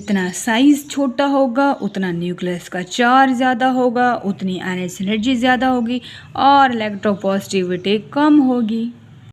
जितना साइज़ छोटा होगा उतना न्यूक्लियस का चार्ज ज़्यादा होगा, उतनी एनर्जी ज़्यादा होगी और इलेक्ट्रोपॉजिटिविटी कम होगी।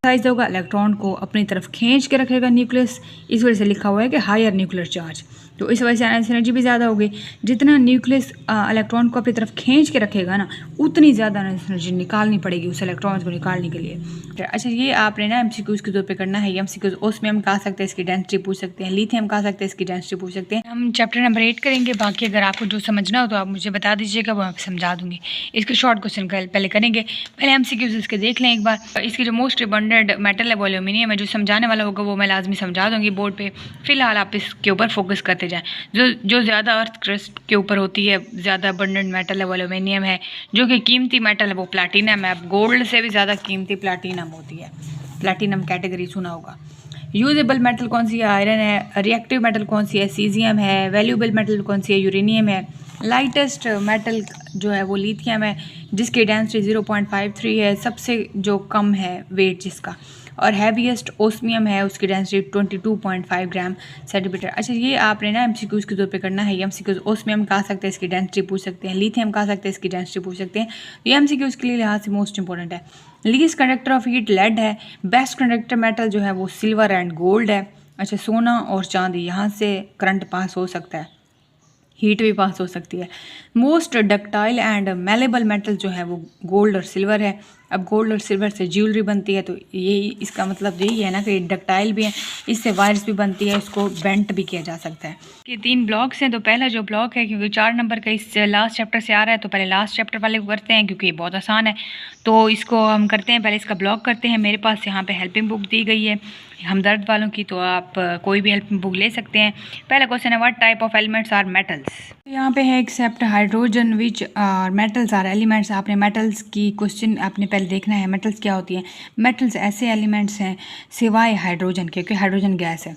साइज होगा इलेक्ट्रॉन को अपनी तरफ खींच के रखेगा न्यूक्लियस, इस वजह से लिखा हुआ है कि हायर न्यूक्लियर चार्ज। तो इस वजह से एनर्जी भी ज़्यादा होगी। जितना न्यूक्लियस इलेक्ट्रॉन को अपनी तरफ खींच के रखेगा ना, उतनी ज़्यादा एनर्जी निकालनी पड़ेगी उस इलेक्ट्रॉन को निकालने के लिए। अच्छा, ये आपने ना MCQs के तौर पे करना है। MCQs ओस्मियम कहा सकते हैं, इसकी डेंसिटी पूछ सकते हैं, लिथियम कहा सकते हैं, इसकी डेंसिटी पूछ सकते हैं। हम चैप्टर नंबर 8 करेंगे, बाकी अगर आपको जो समझना हो तो आप मुझे बता दीजिएगा, वो मैं समझा दूँगी। इसके शॉर्ट क्वेश्चन पहले करेंगे, पहले MCQs इसके देख लें एक बार। इसकी जो मोस्ट अबंडेंट मेटल है वो एल्यूमिनियम है। जो समझाने वाला होगा वो मैं लाजमी समझा दूँगी बोर्ड पे। फिलहाल आप इसके ऊपर फोकस करते जाएँ। जो ज़्यादा अर्थ क्रस्ट के ऊपर होती है, ज़्यादा अबंडेंट मेटल है वो एल्यूमिनियम है। जो कि कीमती मेटल है वो प्लैटिनम है। अब गोल्ड से भी ज़्यादा कीमती प्लैटिनम होती है, प्लैटिनम कैटेगरी सुना होगा। यूजेबल मेटल कौन सी है? आयरन है। रिएक्टिव मेटल कौन सी है? सीजियम है। वैल्यूएबल मेटल कौन सी है? यूरेनियम है। लाइटेस्ट मेटल जो है वो लिथियम है, जिसकी डेंसिटी 0.53 है, सबसे जो कम है वेट जिसका। और हैवीएस्ट ओस्मियम है, उसकी डेंसिटी 22.5 ग्राम सेंटीमीटर। अच्छा, ये आपने ना MCQs के तौर पे करना है। MCQs ओस्मियम कहा सकते हैं, इसकी डेंसिटी पूछ सकते हैं, लिथियम कहा सकते हैं, इसकी डेंसिटी पूछ सकते हैं। तो ये MCQs के लिए लिहाज से मोस्ट इंपॉर्टेंट है। Least conductor of heat lead है। बेस्ट कंडक्टर मेटल जो है वो सिल्वर एंड गोल्ड है। अच्छा, सोना और चांदी, यहाँ से करंट पास हो सकता है, हीट भी पास हो सकती है। Most ductile and malleable metal जो है वो गोल्ड और सिल्वर है। अब गोल्ड और सिल्वर से ज्वेलरी बनती है, तो यही इसका मतलब यही है ना कि डक्टाइल भी है, इससे वायर्स भी बनती है, इसको बेंट भी किया जा सकता है। ये 3 ब्लॉक्स हैं। तो पहला जो ब्लॉक है, क्योंकि 4 नंबर का इस लास्ट चैप्टर से आ रहा है, तो पहले लास्ट चैप्टर वाले को करते हैं क्योंकि ये बहुत आसान है। तो इसको हम करते हैं, पहले इसका ब्लॉक करते हैं। मेरे पास यहाँ पे हेल्पिंग बुक दी गई है हमदर्द वालों की, तो आप कोई भी हेल्पिंग बुक ले सकते हैं। पहला क्वेश्चन है, what type of elements are metals. यहाँ पे है except hydrogen which are metals are elements. आपने मेटल्स की क्वेश्चन आपने पहले देखना है, मेटल्स क्या होती हैं। मेटल्स ऐसे एलिमेंट्स हैं सिवाय हाइड्रोजन के, क्योंकि हाइड्रोजन गैस है,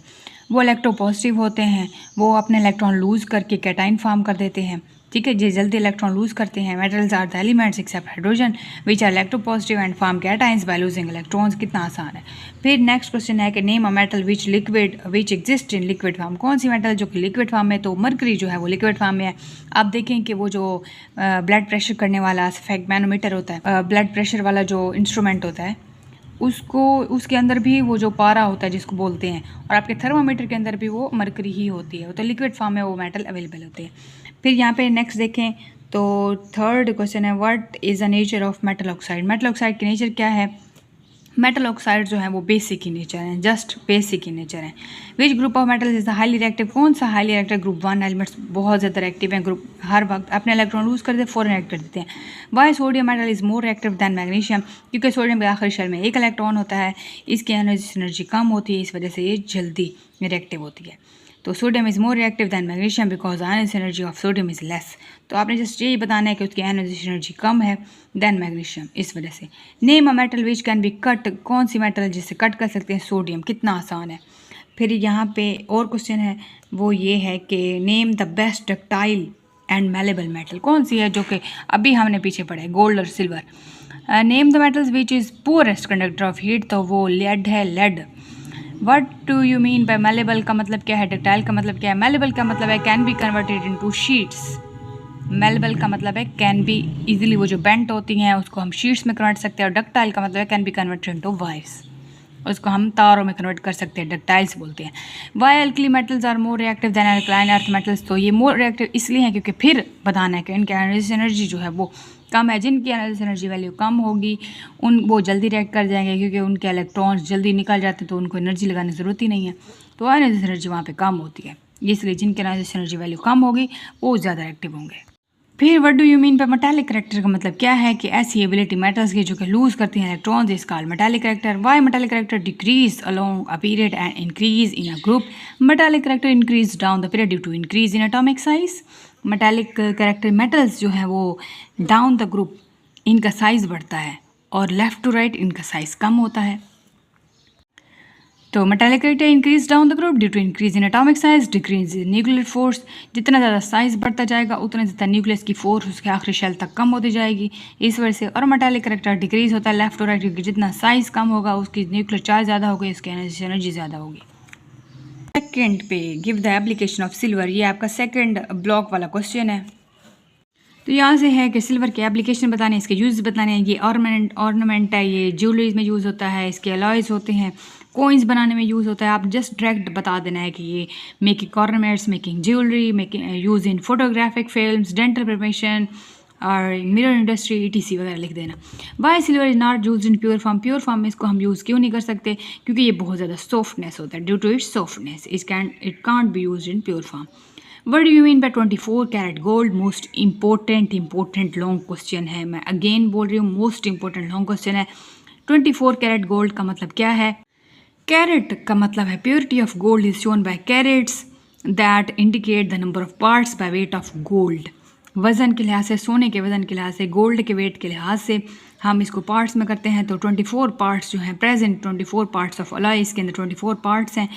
वो इलेक्ट्रोपॉजिटिव होते हैं, वो अपने इलेक्ट्रॉन लूज़ करके कैटाइन फॉर्म कर देते हैं। ठीक है, जो जल्दी इलेक्ट्रॉन लूज करते हैं। Metals are the elements except hydrogen which are electropositive and form cations by losing electrons. कितना आसान है। फिर नेक्स्ट क्वेश्चन है कि name a metal which exist in liquid form. कौन सी मेटल जो कि लिक्विड फॉर्म में? तो मरकरी जो है वो लिक्विड फॉर्म में है। आप देखें कि वो जो ब्लड प्रेशर करने वाला स्फेगमैनोमीटर होता है, ब्लड प्रेशर वाला जो इंस्ट्रूमेंट होता है, उसके अंदर भी वो जो पारा होता है जिसको बोलते हैं, और आपके थर्मामीटर के अंदर भी वो मरकरी ही होती है। तो लिक्विड फॉर्म में वो मेटल अवेलेबल होते हैं। फिर यहाँ पे नेक्स्ट देखें तो थर्ड क्वेश्चन है, what is the nature of metal oxide. Metal oxide की नेचर क्या है? मेटल ऑक्साइड जो है वो बेसिक ही नेचर है, जस्ट बेसिक ही नेचर है। Which group of metals is the highly reactive. कौन सा हाईली रिएक्टिव? ग्रुप 1 एलिमेंट्स बहुत ज़्यादा रिएक्टिव हैं। ग्रुप हर वक्त अपने इलेक्ट्रॉन लूज करते फौरन रिएक्ट कर देते हैं। Why sodium metal is more reactive than magnesium. क्योंकि सोडियम के आखिरी शेल में एक इलेक्ट्रॉन होता है, इसकी एनर्जी कम होती है, इस वजह से ये जल्दी रिएक्टिव होती है। तो sodium is more reactive than magnesium because energy of sodium is less. तो आपने जस्ट यही बताना है कि उसकी एनर्जी कम है दैन मैग्नीशियम, इस वजह से। Name a metal which can be cut. कौन सी मेटल जिससे कट कर सकते हैं? सोडियम। कितना आसान है। फिर यहाँ पे और क्वेश्चन है, वो ये है कि name the best ductile and malleable metal. कौन सी है जो कि अभी हमने पीछे पढ़ा है, गोल्ड और silver. Name the metals which is poorest conductor of heat. तो वो लेड है, lead. What do you mean by malleable का मतलब क्या है? डक्टाइल का मतलब क्या है? मेलेबल का मतलब है can be converted into sheets. Malleable का मतलब है कैन बी, इजीली वो जो बेंट होती हैं उसको हम शीट्स में कन्वर्ट सकते हैं। और डक्टाइल का मतलब है can be converted into wires, उसको हम तारों में कन्वर्ट कर सकते हैं, डक्टाइल्स बोलते हैं। Why alkali metals are more reactive than alkaline earth metals. तो ये मोर रिएक्टिव इसलिए हैं क्योंकि फिर बताना है कि इनकी एनर्जी जो है वो कम है। जिनकी एनर्जी वैल्यू कम होगी वो जल्दी रिएक्ट कर जाएंगे, क्योंकि उनके इलेक्ट्रॉन्स जल्दी निकल जाते हैं, तो उनको एनर्जी लगाने की ज़रूरत ही नहीं है। तो एनर्जी वहाँ पे कम होती है, इसलिए जिनकी एनर्जी वैल्यू कम होगी वो ज़्यादा एक्टिव होंगे। फिर what do you mean bye metallic character का मतलब क्या है? कि ऐसी एबिलिटी मेटल्स की जो कि लूज करती हैं electrons is called metallic character. Why metallic character decrease along a period and increase in a group. Metallic character increase down the period due to increase in atomic size. Metallic character metals जो है वो down the group इनका size बढ़ता है, और left to right इनका size कम होता है। तो metallic character increase down the group due to increase in atomic size, decrease in nuclear force. जितना ज़्यादा साइज बढ़ता जाएगा उतना ज़्यादा न्यूक्लियस की फोर्स उसके आखिरी शेल तक कम होती जाएगी, इस वजह से। और मेटालिक करैक्टर डिक्रीज होता है लेफ्ट टू राइट, क्योंकि जितना साइज कम होगा उसकी न्यूक्लियर चार्ज ज़्यादा होगी, उसकी एनर्जी ज़्यादा होगी। सेकंड पे give the application of silver, ये आपका सेकंड ब्लॉक वाला क्वेश्चन है। तो यहाँ से है कि सिल्वर के एप्लीकेशन बताने, इसके यूज़ बताने हैं। ये ऑर्नामेंट है, ये ज्वेलरीज में यूज़ होता है, इसके अलॉयज़ होते हैं, कोइंस बनाने में यूज़ होता है। आप जस्ट डायरेक्ट बता देना है कि ये making ornaments, making jewellery, making use in photographic films, dental preparation और मिरर इंडस्ट्री ETC वगैरह लिख देना। Why silver is not use in pure form, pure form में इसको हम यूज़ क्यों नहीं कर सकते? क्योंकि ये बहुत ज़्यादा सॉफ्टनेस होता है, due to its softness it can't be use in pure form. What do you mean by 24 carat gold? Most important long question है, मैं अगेन बोल रही हूँ मोस्ट इंपॉर्टेंट लॉन्ग क्वेश्चन है। 24 कैरेट गोल्ड का मतलब क्या है? कैरेट का मतलब है purity of gold is shown by carats that indicate the number of parts by weight of gold. वज़न के लिहाज से, सोने के वज़न के लिहाज से, गोल्ड के वेट के लिहाज से हम इसको पार्ट्स में करते हैं। तो 24 पार्ट्स जो हैं प्रेजेंट, 24 पार्ट्स ऑफ अलॉय, इसके अंदर 24 पार्ट्स हैं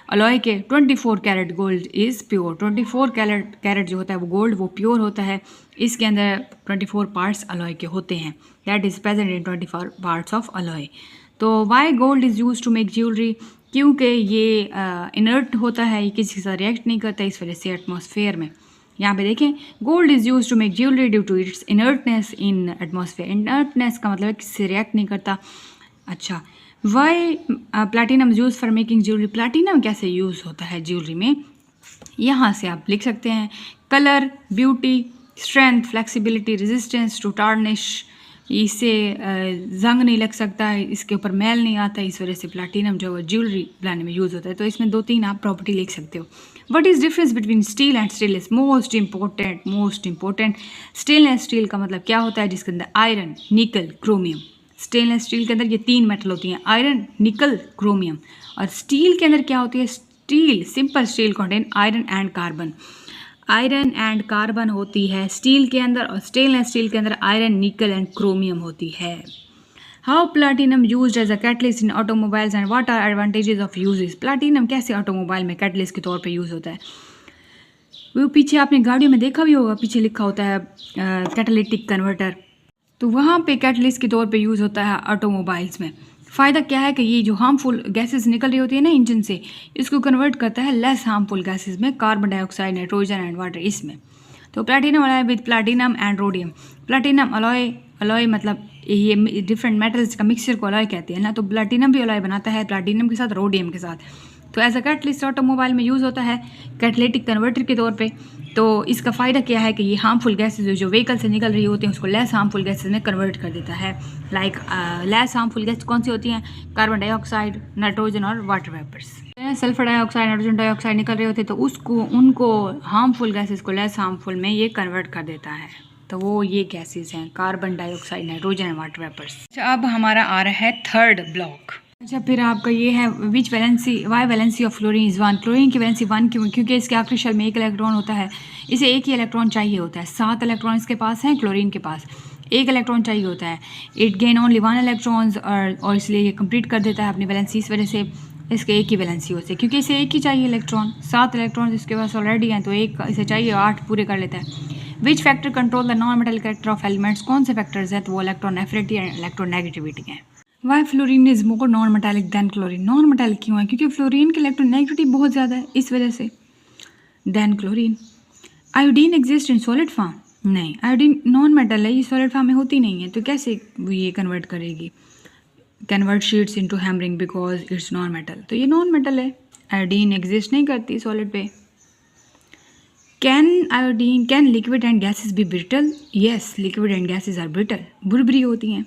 अलॉय के। 24 carat gold is pure, 24 carat जो होता है वो गोल्ड वो प्योर होता है। इसके अंदर 24 पार्ट्स अलॉय के होते हैं, that is present in 24 parts of alloy. तो why gold is use to make jewellery? क्योंकि ये इनर्ट होता है, ये किसी के साथ रिएक्ट नहीं करता, इस वजह से एटमॉस्फेयर में। यहाँ पे देखें, gold is use to make jewellery due to its inertness in atmosphere. Inertness का मतलब है किसी से रिएक्ट नहीं करता। अच्छा, why platinum use for making jewellery? Platinum कैसे यूज़ होता है ज्वेलरी में? यहाँ से आप लिख सकते हैं colour, beauty, strength, flexibility, resistance to tarnish, इससे जंग नहीं लग सकता है, इसके ऊपर मैल नहीं आता, इस वजह से प्लैटिनम जो है ज्वेलरी बनाने में यूज़ होता है। तो इसमें 2-3 आप प्रॉपर्टी लिख सकते हो। What is difference between steel and stainless? Most important stainless steel का मतलब क्या होता है? जिसके अंदर आयरन, निकल, क्रोमियम। स्टेनलेस स्टील के अंदर ये 3 मेटल होती हैं, आयरन, निकल, क्रोमियम। और स्टील के अंदर क्या होती है? Steel, simple steel contain iron and carbon. Iron and carbon होती है स्टील के अंदर, और स्टेनलेस स्टील के अंदर आयरन, निकल एंड क्रोमियम होती है। How platinum used as a catalyst in automobiles and what are advantages of uses? Platinum कैसे ऑटोमोबाइल में कैटलिस्ट के तौर पे यूज़ होता है? वो पीछे आपने गाड़ियों में देखा भी होगा, पीछे लिखा होता है कैटालिटिक कन्वर्टर, तो वहाँ पे कैटलिस्ट के तौर पे यूज़ होता है ऑटोमोबाइल्स में। फ़ायदा क्या है कि ये जो हार्मफुल गैसेस निकल रही होती है ना इंजन से, इसको कन्वर्ट करता है लेस हार्मफुल गैसेस में, carbon dioxide, nitrogen and water इसमें। तो platinum alloy with platinum and rhodium. Platinum alloy मतलब ये डिफरेंट मेटल्स का मिक्सचर को अलॉय कहते हैं ना, तो प्लैटिनम भी अलॉय बनाता है प्लैटिनम के साथ, रोडियम के साथ। तो एज अ कैटलिस्ट ऑटोमोबाइल में यूज़ होता है कैटलिटिक कन्वर्टर के तौर पे। तो इसका फ़ायदा क्या है कि ये हार्मफुल गैसेज जो व्हीकल से निकल रही होती हैं उसको लेस हार्मफुल गैसेज में कन्वर्ट कर देता है। लाइक लेस हार्मफुल गैस कौन सी होती हैं? कार्बन डाइऑक्साइड, नाइट्रोजन और water vapours. Sulphur dioxide, nitrogen dioxide निकल रहे होते तो उनको हार्मफुल गैसेज को लेस हार्मफुल में ये कन्वर्ट कर देता है। तो वो ये गैसेज हैं carbon dioxide, nitrogen and water vapours. अच्छा, अब हमारा आ रहा है थर्ड ब्लॉक। अच्छा, फिर आपका ये है which valency, why valency of chlorine is 1? Chlorine की वैलेंसी 1 क्यों? क्योंकि इसके आखिरी शेल में 1 इलेक्ट्रॉन होता है, इसे 1 ही इलेक्ट्रॉन चाहिए होता है। 7 इलेक्ट्रॉन इसके पास हैं, क्लोरीन के पास 1 इलेक्ट्रॉन चाहिए होता है। इट गेन ओनली 1 इलेक्ट्रॉन्स, और इसलिए ये कंप्लीट कर देता है अपनी वैलेंसी। इस वजह से इसके 1 ही वैलेंसी होती है, क्योंकि इसे 1 ही चाहिए इलेक्ट्रॉन। 7 इलेक्ट्रॉन इसके पास ऑलरेडी हैं, तो 1 इसे चाहिए, 8 पूरे कर लेता है। Which factor control the non metal character of elements? कौन से फैक्टर्स हैं? तो वो electron affinity and electron negativity है। Why fluorine is more non metallic than chlorine? Non metallic क्यों है? क्योंकि फ्लोरीन की इलेक्ट्रॉन नेगेटिविटी बहुत ज़्यादा है, इस वजह से than chlorine. Iodine exist in solid form? नहीं, आयोडीन नॉन मेटल है, ये सॉलिड फॉर्म में होती नहीं है, तो कैसे ये कन्वर्ट करेगी? Convert sheets into hammering because it's non metal, तो ये नॉन मेटल है, आयोडीन एग्जिस्ट नहीं करती सॉलिड पे। Can liquid and gases be brittle? Yes, liquid and gases are brittle, बुरबरी होती हैं।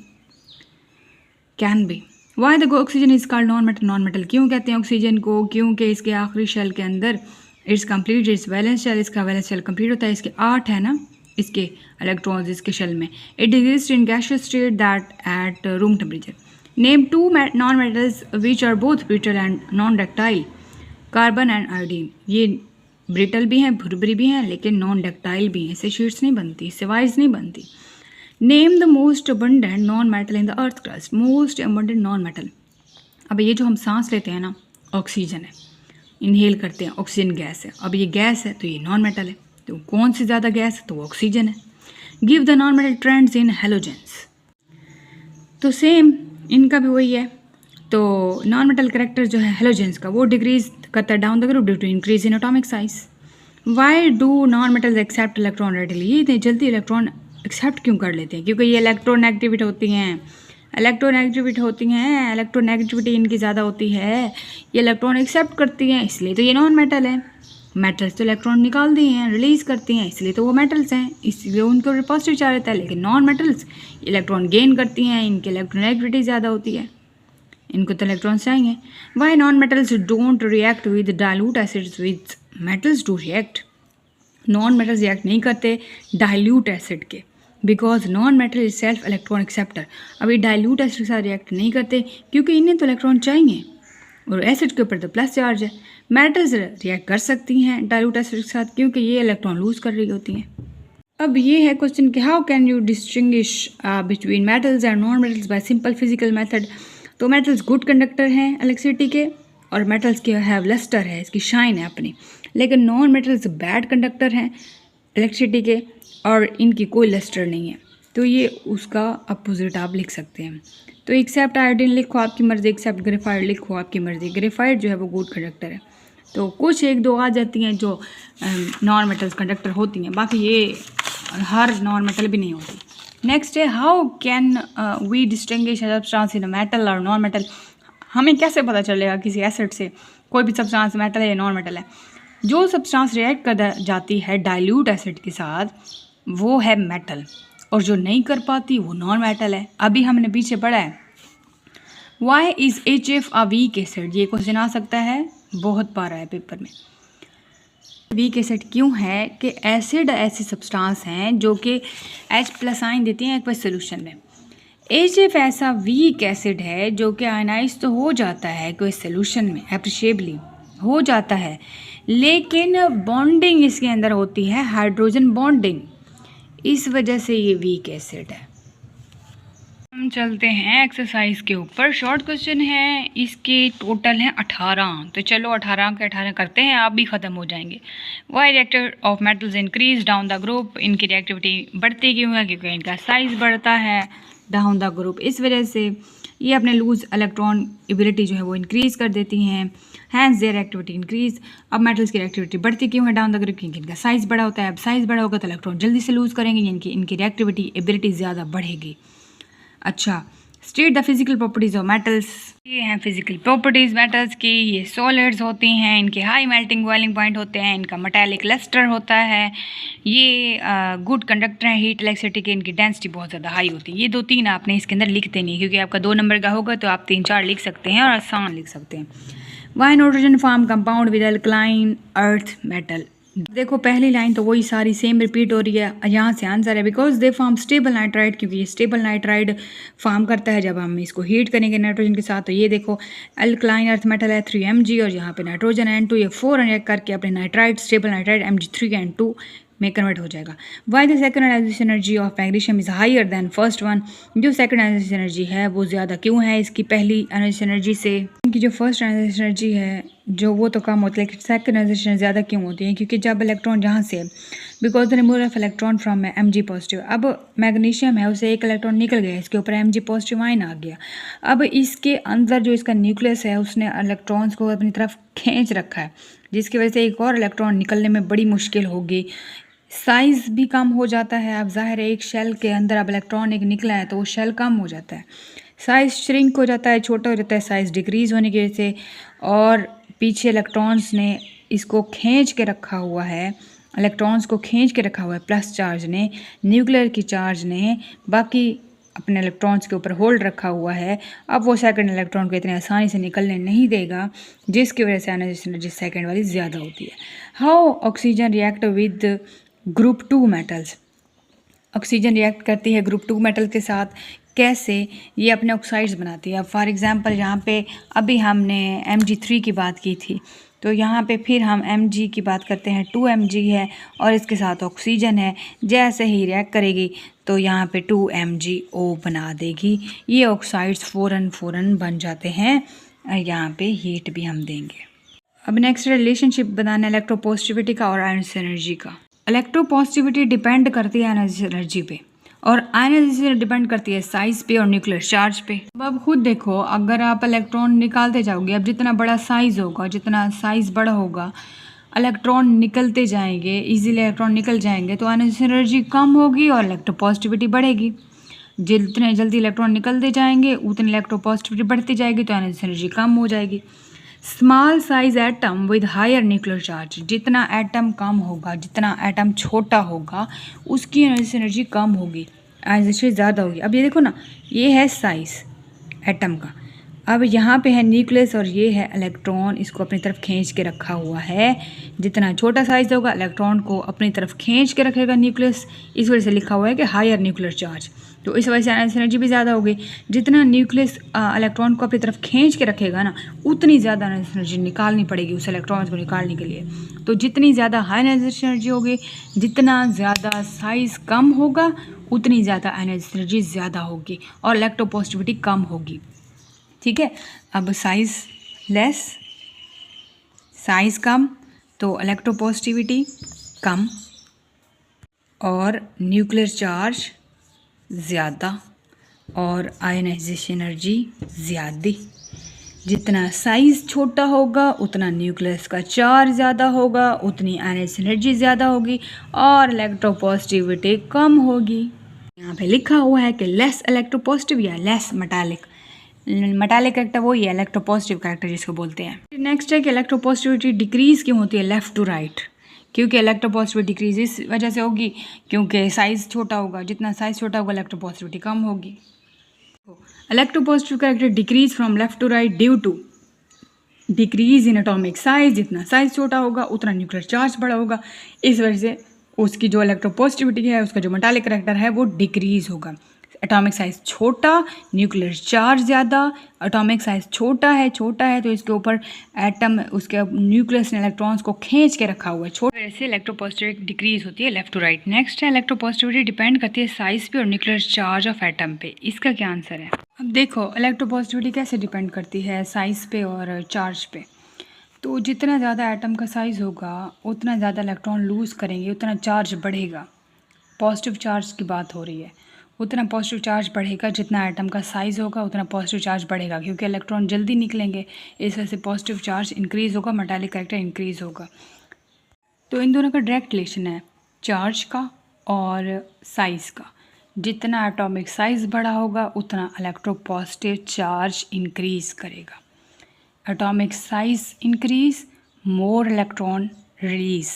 Can be. Why the oxygen is called non metal? Non metal क्यों कहते हैं ऑक्सीजन को? क्योंकि इसके आखिरी शेल के अंदर its complete its valence shell, इसका वैलेंस शेल कंप्लीट होता है, इसके 8 है ना इसके इलेक्ट्रॉन्स इसके शेल में। It exist in gaseous state that at room temperature. Name 2 non metals which are both brittle and non ductile? Carbon and iodine, ये ब्रिटल भी हैं, भुरभुरी भी हैं, लेकिन नॉन डक्टाइल भी हैं, इससे शीट्स नहीं बनती, इससे वाइज नहीं बनती। Name the most abundant non metal in the earth crust? Most abundant non metal, अब ये जो हम सांस लेते हैं ना, ऑक्सीजन है, इनहेल करते हैं, ऑक्सीजन गैस है। अब ये गैस है तो ये नॉन मेटल है, तो कौन सी ज़्यादा गैस है? तो वो ऑक्सीजन है। Give the non metal trends in halogens, तो सेम इनका भी वही है। तो नॉन मेटल करेक्टर जो है हेलोजेंस का, वो डिक्रीज करता है down the group due to increase in atomic size. Why do non metals accept electron readily, ये इतनी जल्दी इलेक्ट्रॉन एक्सेप्ट क्यों कर लेते हैं? क्योंकि ये इलेक्ट्रोनेगेटिविटी होती हैं, इलेक्ट्रोनेगेटिविटी इनकी ज़्यादा होती है, ये इलेक्ट्रॉन एक्सेप्ट करती हैं, इसलिए तो ये नॉन मेटल है। मेटल्स तो इलेक्ट्रॉन निकालती हैं, रिलीज़ करती हैं, इसलिए तो वो मेटल्स हैं, इसलिए उनके ऊपर पॉजिटिव चार्ज रहता है। लेकिन नॉन मेटल्स इलेक्ट्रॉन गेन करती हैं, इनकी इलेक्ट्रोनेगेटिविटी ज़्यादा होती है, इनको तो इलेक्ट्रॉन चाहिए। Why non metals don't react with dilute acids with metals do react, non metals react नहीं करते डाइल्यूट एसिड के, because non metal is self electron acceptor. अभी डाइल्यूट एसिड के साथ रिएक्ट नहीं करते क्योंकि इन्हें तो इलेक्ट्रॉन चाहिए और एसिड के ऊपर तो प्लस चार्ज है। मेटल्स रिएक्ट कर सकती हैं डाइल्यूट एसिड के साथ क्योंकि ये इलेक्ट्रॉन लूज कर रही होती हैं। अब ये है क्वेश्चन कि how can you distinguish between metals and non metals bye simple physical method. तो मेटल्स गुड कंडक्टर हैं इलेक्ट्रिसिटी के और मेटल्स के हैव लस्टर है, इसकी शाइन है अपनी, लेकिन नॉन मेटल्स बैड कंडक्टर हैं इलेक्ट्रिसिटी के और इनकी कोई लस्टर नहीं है। तो ये उसका अपोजिट आप लिख सकते हैं। तो एक्सेप्ट आयोडीन लिखो आपकी मर्ज़ी, एक्सेप्ट ग्रेफाइट लिखो आपकी मर्ज़ी। ग्रेफाइट जो है वो गुड कंडक्टर है। तो कुछ एक दो आ जाती हैं जो नॉन मेटल्स कंडक्टर होती हैं, बाकी ये हर नॉन मेटल भी नहीं होती। नेक्स्ट है how can we distinguish substance in metal और नॉन मेटल। हमें कैसे पता चलेगा किसी एसिड से कोई भी सब्सटेंस मेटल है या नॉन मेटल है? जो सब्सटेंस रिएक्ट कर जाती है डाइल्यूट एसिड के साथ वो है मेटल और जो नहीं कर पाती वो नॉन मेटल है। अभी हमने पीछे पढ़ा है why is HF a weak acid, ये क्वेश्चन आ सकता है, बहुत बार आया पेपर में। वीक एसिड क्यों है कि एसिड ऐसी सब्सटेंस हैं जो कि H+ आयन देती हैं एक सोल्यूशन में। HF ऐसा वीक एसिड है जो कि आयनाइज तो हो जाता है कोई सोल्यूशन में, एप्रिशिएबली हो जाता है, लेकिन बॉन्डिंग इसके अंदर होती है हाइड्रोजन बॉन्डिंग, इस वजह से ये वीक एसिड है। हम चलते हैं एक्सरसाइज के ऊपर। शॉर्ट क्वेश्चन है, इसके टोटल हैं 18। तो चलो 18 के 18 करते हैं, आप भी ख़त्म हो जाएंगे। Why reactor of metals increase down the group, इनकी रिएक्टिविटी बढ़ती क्यों है? क्योंकि इनका साइज़ बढ़ता है डाउन द ग्रुप, इस वजह से ये अपने लूज इलेक्ट्रॉन एबिलिटी जो है वो इंक्रीज़ कर देती हैं, हैंस देयर एक्टिविटी इंक्रीज। अब मेटल्स की रिएक्टिविटी बढ़ती क्यों है डाउन द ग्रुप? क्योंकि इनका साइज़ बड़ा होता है। अब साइज़ बड़ा होगा तो इलेक्ट्रॉन जल्दी से लूज़ करेंगे, इनकी रिएक्टिविटी एबिलिटी ज़्यादा बढ़ेगी। अच्छा, state the physical properties of metals. ये हैं फिजिकल प्रॉपर्टीज़ मेटल्स की। ये सॉलिड्स होती हैं, इनके हाई मेल्टिंग बॉइलिंग पॉइंट होते हैं, इनका मेटालिक लस्टर होता है, ये गुड कंडक्टर हैं हीट इलेक्ट्रिसिटी के, इनकी डेंसिटी बहुत ज़्यादा हाई होती है। ये 2-3 आपने इसके अंदर लिखते नहीं क्योंकि आपका 2 नंबर का होगा तो आप 3-4 लिख सकते हैं और आसान लिख सकते हैं। Why nitrogen form compound with alkaline earth metal. देखो पहली लाइन तो वही सारी सेम रिपीट हो रही है, यहाँ से आंसर है because they form stable nitride, क्योंकि ये स्टेबल नाइट्राइड फॉर्म करता है जब हम इसको हीट करेंगे नाइट्रोजन के साथ। तो ये देखो अल्कलाइन अर्थ मेटल है 3Mg और यहाँ पे नाइट्रोजन है N2, ये 4 रिएक्ट करके अपने नाइट्राइड स्टेबल नाइट्राइड Mg3N2 में कन्वर्ट हो जाएगा। Why the second analysis energy of magnesium is higher than first one. जो सेकंड एनालिसिस एनर्जी है वो ज़्यादा क्यों है इसकी पहली एनालिसिस एनर्जी से? इनकी जो फर्स्ट एनालिसिस एनर्जी है जो वो तो कम होती है, लेकिन सेकंड एनालिसिस एनर्जी ज़्यादा क्यों होती है? क्योंकि जब इलेक्ट्रॉन जहाँ से because the removal of electron from Mg positive, अब मैग्नीशियम है उसे एक इलेक्ट्रॉन निकल गया, इसके ऊपर Mg पॉजिटिव आयन आ गया। अब इसके अंदर जो इसका न्यूक्लियस है उसने इलेक्ट्रॉन्स को अपनी तरफ खींच रखा है, जिसकी वजह से एक और इलेक्ट्रॉन निकलने में बड़ी मुश्किल होगी, साइज़ भी कम हो जाता है। अब जाहिर है एक शेल के अंदर अब इलेक्ट्रॉन एक निकला है तो वो शेल कम हो जाता है, साइज़ श्रिंक हो जाता है, छोटा हो जाता है, साइज़ डिक्रीज़ होने की वजह से, और पीछे इलेक्ट्रॉन्स ने इसको खींच के रखा हुआ है, इलेक्ट्रॉन्स को खींच के रखा हुआ है प्लस चार्ज ने, न्यूक्लियर की चार्ज ने बाकी अपने इलेक्ट्रॉन्स के ऊपर होल्ड रखा हुआ है। अब वो सेकंड इलेक्ट्रॉन को इतनी आसानी से निकलने नहीं देगा, जिसकी वजह से एनर्जी सेकंड वाली ज़्यादा होती है। How oxygen react with group 2 metals. Oxygen react करती है ग्रुप 2 मेटल के साथ, कैसे? ये अपने ऑक्साइड्स बनाती है। अब फॉर एग्जांपल यहाँ पे अभी हमने Mg3 की बात की थी, तो यहाँ पे फिर हम Mg की बात करते हैं, 2Mg है और इसके साथ ऑक्सीजन है, जैसे ही रिएक्ट करेगी तो यहाँ पे 2MgO बना देगी। ये ऑक्साइड्स फ़ौरन बन जाते हैं, यहाँ पे हीट भी हम देंगे। अब नेक्स्ट रिलेशनशिप बनाना इलेक्ट्रोपॉजिटिविटी का और आयन एनर्जी का। इलेक्ट्रोपॉजिटिविटी डिपेंड करती है एनर्जी पे, और आयनाइजेशन डिपेंड करती है साइज़ पे और न्यूक्लियर चार्ज पे। अब खुद देखो, अगर आप इलेक्ट्रॉन निकालते जाओगे, अब जितना बड़ा साइज़ होगा, जितना साइज़ बड़ा होगा, इलेक्ट्रॉन निकलते जाएंगे, इजीली इलेक्ट्रॉन निकल जाएंगे, तो आयनाइजेशन एनर्जी कम होगी और इलेक्ट्रोपॉजिटिविटी बढ़ेगी। जितने जल्दी इलेक्ट्रॉन निकलते जाएंगे उतनी इलेक्ट्रोपॉजिटिविटी बढ़ती जाएगी, तो आयनाइजेशन एनर्जी कम हो जाएगी। Small size atom with higher nuclear charge, जितना एटम कम होगा, जितना एटम छोटा होगा, उसकी एनर्जी कम होगी, आयनाइजेशन ज़्यादा होगी। अब ये देखो ना, ये है साइज़ एटम का, अब यहाँ पे है न्यूक्लियस और ये है इलेक्ट्रॉन, इसको अपनी तरफ खींच के रखा हुआ है। जितना छोटा साइज़ होगा, इलेक्ट्रॉन को अपनी तरफ खींच के रखेगा न्यूक्लियस, इस वजह से लिखा हुआ है कि हायर न्यूक्लियर चार्ज, तो इस वजह से आयनाइजेशन एनर्जी भी ज़्यादा होगी। जितना न्यूक्लियस इलेक्ट्रॉन को अपनी तरफ खींच के रखेगा ना, उतनी ज़्यादा आयनाइजेशन एनर्जी निकालनी पड़ेगी उस इलेक्ट्रॉन को निकालने के लिए। तो जितनी ज़्यादा हाई आयनाइजेशन एनर्जी होगी, जितना ज़्यादा साइज़ कम होगा, उतनी ज़्यादा आयनाइजेशन एनर्जी ज़्यादा होगी और इलेक्ट्रोपॉजिटिविटी कम होगी। ठीक है, अब साइज़ लेस, साइज़ कम, तो इलेक्ट्रोपॉजिटिविटी कम और न्यूक्लियर चार्ज ज़्यादा और आयनाइजेशन एनर्जी ज़्यादा। जितना साइज़ छोटा होगा उतना न्यूक्लियस का चार्ज ज़्यादा होगा, उतनी आयनाइजेशन एनर्जी ज़्यादा होगी और इलेक्ट्रोपॉजिटिविटी कम होगी। यहाँ पे लिखा हुआ है कि लेस इलेक्ट्रोपॉजिटिव या लेस मेटालिक। मेटालिक करेक्टर वही है, इलेक्ट्रोपॉजिटिव करेक्टर जिसको बोलते हैं। नेक्स्ट है कि इलेक्ट्रोपॉजिटिविटी डिक्रीज़ क्यों होती है लेफ़्ट टू राइट, क्योंकि इलेक्ट्रोपॉजिटिविटी डिक्रीज इस वजह से होगी क्योंकि साइज़ छोटा होगा, जितना साइज़ छोटा होगा इलेक्ट्रोपॉजिटिविटी कम होगी। Electropositive character decrease from left to right due to decrease in atomic size, जितना साइज़ छोटा होगा उतना न्यूक्लियर चार्ज बड़ा होगा, इस वजह से उसकी जो इलेक्ट्रोपॉजिटिविटी है, उसका जो मेटालिक करेक्टर है वो डिक्रीज होगा। एटॉमिक साइज़ छोटा, न्यूक्लियर चार्ज ज़्यादा, एटॉमिक साइज़ छोटा है तो इसके ऊपर एटम, उसके न्यूक्लियस ने इलेक्ट्रॉन्स को खींच के रखा हुआ है, छोटे से इलेक्ट्रोपॉजिटिविटी डिक्रीज होती है लेफ्ट टू राइट। नेक्स्ट है इलेक्ट्रोपॉजिटिविटी डिपेंड करती है साइज़ पे और न्यूक्लियर चार्ज ऑफ एटम पे। इसका क्या आंसर है? अब देखो, इलेक्ट्रोपॉजिटिविटी कैसे डिपेंड करती है साइज़ पे और चार्ज पे। तो जितना ज़्यादा एटम का साइज़ होगा उतना ज़्यादा इलेक्ट्रॉन लूज़ करेंगे, उतना चार्ज बढ़ेगा। पॉजिटिव चार्ज की बात हो रही है, उतना पॉजिटिव चार्ज बढ़ेगा, जितना एटम का साइज़ होगा उतना पॉजिटिव चार्ज बढ़ेगा, क्योंकि इलेक्ट्रॉन जल्दी निकलेंगे, इस वजह से पॉजिटिव चार्ज इंक्रीज़ होगा, मेटालिक करेक्टर इंक्रीज़ होगा। तो इन दोनों का डायरेक्ट रिलेशन है चार्ज का और साइज़ का। जितना एटॉमिक साइज़ बड़ा होगा उतना इलेक्ट्रोपॉजिटिव चार्ज इंक्रीज़ करेगा। Atomic size increase, more electron release,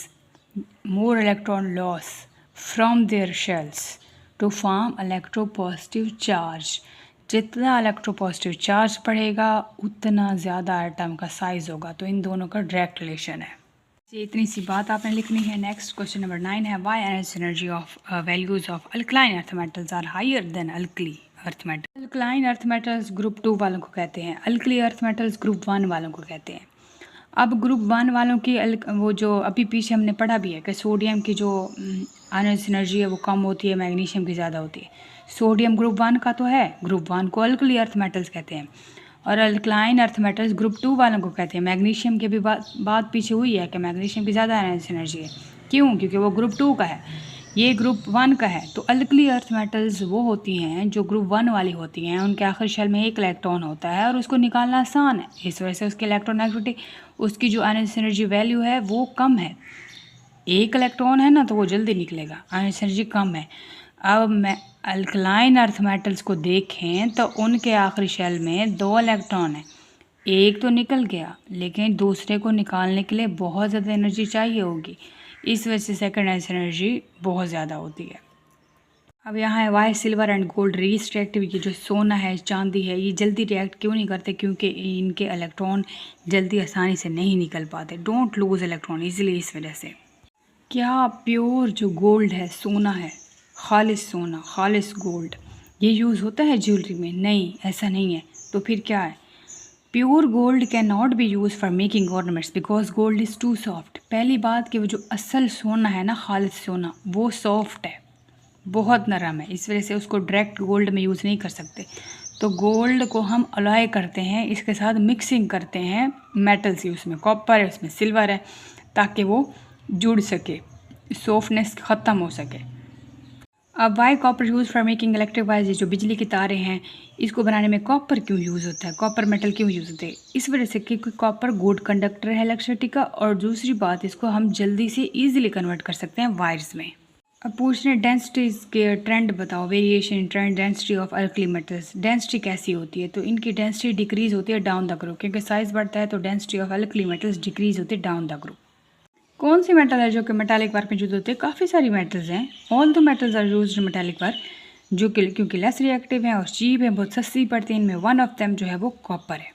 more electron loss from their shells to form electropositive charge. जितना इलेक्ट्रोपॉजिटिव चार्ज बढ़ेगा उतना ज़्यादा एटम का साइज़ होगा, तो इन दोनों का डायरेक्ट रिलेशन है। ये इतनी सी बात आपने लिखनी है। नेक्स्ट क्वेश्चन नंबर 9 है, why energy of values of alkaline earth metals are higher than alkali earth metal. Alkaline earth metals group 2 वालों को कहते हैं, अल्कली अर्थ मेटल्स ग्रुप 1 वालों को कहते हैं। अब ग्रुप 1 वालों की वो जो अभी पीछे हमने पढ़ा भी है कि सोडियम की जो आयनाइजेशन एनर्जी है वो कम होती है, मैग्नीशियम की ज़्यादा होती है। सोडियम ग्रुप 1 का तो है, ग्रुप 1 को अल्कली अर्थ मेटल्स कहते हैं और अल्कलाइन अर्थ मेटल्स ग्रुप 2 वालों को कहते हैं। मैग्नीशियम की भी बात पीछे हुई है कि मैग्नीशियम की ज़्यादा आयनाइजेशन एनर्जी है, क्यों? क्योंकि वो ग्रुप 2 का है, ये ग्रुप 1 का है। तो अल्कली अर्थ मेटल्स वो होती हैं जो ग्रुप 1 वाली होती हैं, उनके आखिरी शेल में एक इलेक्ट्रॉन होता है और उसको निकालना आसान है, इस वजह से उसकी इलेक्ट्रोनेगेटिविटी, उसकी जो आयनाइजेशन एनर्जी वैल्यू है वो कम है। एक इलेक्ट्रॉन है ना तो वो जल्दी निकलेगा, आयनाइजेशन एनर्जी कम है। अब मैं अल्कलाइन अर्थ मेटल्स को देखें तो उनके आखिरी शेल में 2 इलेक्ट्रॉन है, एक तो निकल गया लेकिन दूसरे को निकालने के लिए बहुत ज़्यादा एनर्जी चाहिए होगी, इस वजह से सेकेंड आयनाइजेशन एनर्जी बहुत ज़्यादा होती है। अब यहाँ है why silver and gold least reactive, ये जो सोना है, चांदी है, ये जल्दी रिएक्ट क्यों नहीं करते? क्योंकि इनके इलेक्ट्रॉन जल्दी आसानी से नहीं निकल पाते, डोंट लूज इलेक्ट्रॉन इजीली, इस वजह से। क्या प्योर जो गोल्ड है, सोना है, खालिस सोना, खालिस गोल्ड, ये यूज़ होता है ज्वेलरी में? नहीं, ऐसा नहीं है। तो फिर क्या है? Pure gold can not be use for making ornaments because gold is too soft. पहली बात कि वो जो असल सोना है ना, खालिस सोना, वो सॉफ्ट है, बहुत नरम है, इस वजह से उसको डायरेक्ट गोल्ड में यूज़ नहीं कर सकते। तो गोल्ड को हम अलॉय करते हैं, इसके साथ मिक्सिंग करते हैं मेटल्स ही, उसमें कॉपर है, उसमें सिल्वर है, ताकि वो जुड़ सके, सॉफ्टनेस ख़त्म हो सके। अब Y copper use for making electric wires, ये जो बिजली की तारें हैं इसको बनाने में कॉपर क्यों यूज़ होता है, कॉपर मेटल क्यों यूज़ होता है? इस वजह से क्योंकि कॉपर गुड कंडक्टर है इलेक्ट्रिसिटी का, और दूसरी बात इसको हम जल्दी से ईजिली कन्वर्ट कर सकते हैं वायर्स में। अब पूछ रहे हैं डेंसिटी के ट्रेंड बताओ, variation in trend density of alkali metals. Density कैसी होती है? तो इनकी डेंसिटी डिक्रीज होती है डाउन द ग्रुप, क्योंकि साइज बढ़ता है तो density of alkali metals decrease होती है डाउन द ग्रुप। कौन सी मेटल है जो कि मेटालिक वार में यूज होते हैं? काफ़ी सारी मेटल्स हैं, all the metals are used metallic वार, जो कि क्योंकि लेस रिएक्टिव हैं और चीप है, बहुत सस्ती पड़ती है। इनमें वन ऑफ देम जो है वो कॉपर है।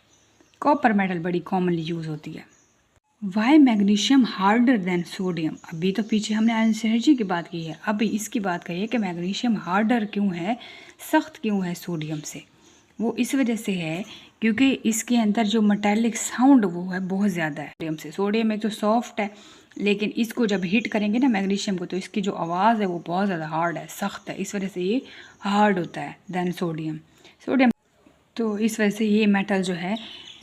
कॉपर मेटल बड़ी कॉमनली यूज़ होती है। Why magnesium harder than sodium? अभी तो पीछे हमने आयन सिनर्जी की बात की है, अभी इसकी बात करिए कि मैग्नीशियम हार्डर क्यों है, सख्त क्यों है सोडियम से। वो इस वजह से है क्योंकि इसके अंदर जो मेटालिक साउंड वो है बहुत ज़्यादा है सोडियम से। सोडियम एक तो सॉफ्ट है, लेकिन इसको जब हीट करेंगे ना मैग्नीशियम को, तो इसकी जो आवाज़ है वो बहुत ज़्यादा हार्ड है, सख्त है, इस वजह से ये हार्ड होता है देन सोडियम। तो इस वजह से ये मेटल जो है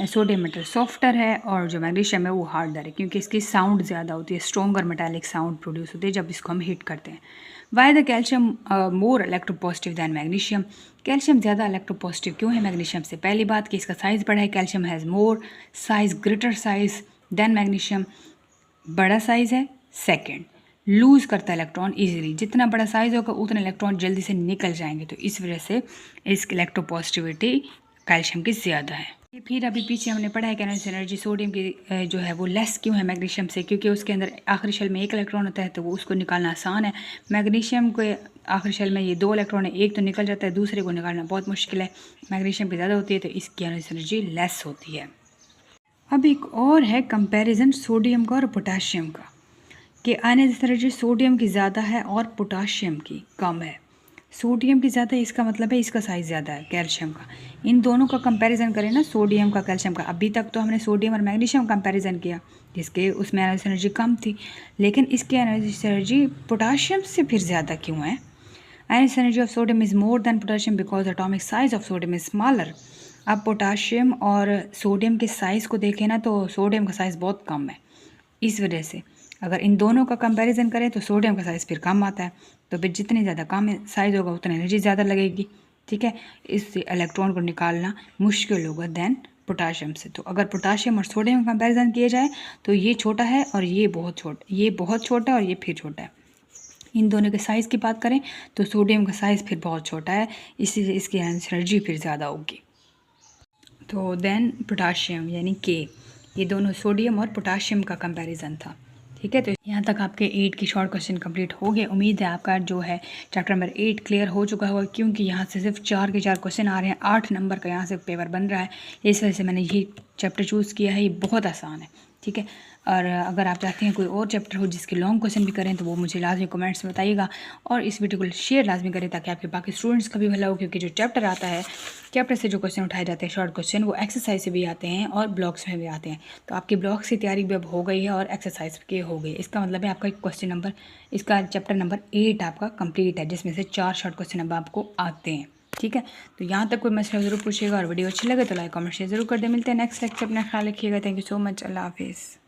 सोडियम मेटल सॉफ्टर है, और जो मैग्नीशियम है वो हार्डर है क्योंकि इसकी साउंड ज़्यादा होती है, स्ट्रॉन्गर मेटालिक साउंड प्रोड्यूस होती है जब इसको हम हीट करते हैं। Why the calcium more electropositive than magnesium? Calcium ज़्यादा इलेक्ट्रोपॉजिटिव क्यों है मैग्नीशियम से? पहली बात कि इसका साइज़ बड़ा है, calcium has more size, greater size than magnesium, बड़ा साइज़ है। सेकेंड, लूज़ करता है इलेक्ट्रॉन इजीली, जितना बड़ा साइज़ होगा उतने इलेक्ट्रॉन जल्दी से निकल जाएंगे, तो इस वजह से इसकी इलेक्ट्रोपॉजिटिविटी कैल्शियम की ज़्यादा है। फिर अभी पीछे हमने पढ़ा है कि एनर्जी सोडियम की जो है वो लेस क्यों है मैग्नीशियम से? क्योंकि उसके अंदर आखिरी शेल में एक इलेक्ट्रॉन होता है, तो वो उसको निकालना आसान है। मैग्नीशियम के आखिरी शेल में ये दो इलेक्ट्रॉन है, एक तो निकल जाता है, दूसरे को निकालना बहुत मुश्किल है। मैग्नीशियम की ज़्यादा होती है तो इसकी एनर्जी लेस होती है। अब एक और है कंपैरिजन सोडियम का और पोटाशियम का, कि एनर्जी सोडियम की ज़्यादा है और पोटाशियम की कम है। सोडियम की ज़्यादा है इसका मतलब है इसका साइज़ ज़्यादा है कैल्शियम का। इन दोनों का कंपैरिजन करें ना, सोडियम का कैल्शियम का, अभी तक तो हमने सोडियम और मैग्नीशियम कंपैरिजन किया जिसके उसमें एनर्जी कम थी, लेकिन इसकी एनर्जी पोटाशियम से फिर ज़्यादा क्यों है? Energy of sodium is more than potassium because atomic size of sodium is smaller. अब पोटाशियम और सोडियम के साइज़ को देखें ना, तो सोडियम का साइज़ बहुत कम है, इस वजह से अगर इन दोनों का कंपैरिजन करें तो सोडियम का साइज़ फिर कम आता है, तो फिर जितनी ज़्यादा कम साइज़ होगा उतनी एनर्जी ज़्यादा लगेगी। ठीक है, इससे इलेक्ट्रॉन को निकालना मुश्किल होगा देन पोटाशियम से। तो अगर पोटाशियम और सोडियम का कंपैरिजन किया जाए तो ये छोटा है और ये बहुत छोटा, ये बहुत छोटा और ये फिर छोटा है। इन दोनों के साइज़ की बात करें तो सोडियम का साइज़ फिर बहुत छोटा है, इसीलिए इसकी एनर्जी फिर ज़्यादा होगी। तो देन पोटाशियम यानी के, ये दोनों सोडियम और पोटाशियम का कंपैरिजन था। ठीक है, तो यहाँ तक आपके 8 की शॉर्ट क्वेश्चन कंप्लीट हो गए। उम्मीद है आपका जो है चैप्टर नंबर 8 क्लियर हो चुका होगा, क्योंकि यहाँ से सिर्फ 4 के 4 क्वेश्चन आ रहे हैं, 8 नंबर का यहाँ से पेपर बन रहा है, इस वजह से मैंने ये चैप्टर चूज़ किया है। ये बहुत आसान है। ठीक है, और अगर आप चाहते हैं कोई और चैप्टर हो जिसके लॉन्ग क्वेश्चन भी करें तो वो मुझे लाजमी कमेंट्स में बताइएगा, और इस वीडियो को शेयर लाजमी करें ताकि आपके बाकी स्टूडेंट्स का भी भला हो, क्योंकि जो चैप्टर आता है, चैप्टर से जो क्वेश्चन उठाए जाते हैं शॉर्ट क्वेश्चन, वो एक्सरसाइज से भी आते हैं और ब्लॉग्स में भी आते हैं। तो आपकी ब्लॉग्स की तैयारी भी अब हो गई है और एक्सरसाइज की हो गई है। इसका मतलब है आपका क्वेश्चन नंबर, इसका चैप्टर नंबर 8 आपका कंप्लीट है, जिसमें से 4 शॉर्ट क्वेश्चन अब आपको आते हैं। ठीक है, तो यहाँ तक कोई मसला ज़रूर पूछिएगा, और वीडियो अच्छी लगे तो लाइक कमेंट शेयर जरूर कर दे। मिलते हैं नेक्स्ट लेक्चर, अपना ख्याल रखिएगा। थैंक यू सो मच, अल्लाह हाफिज़।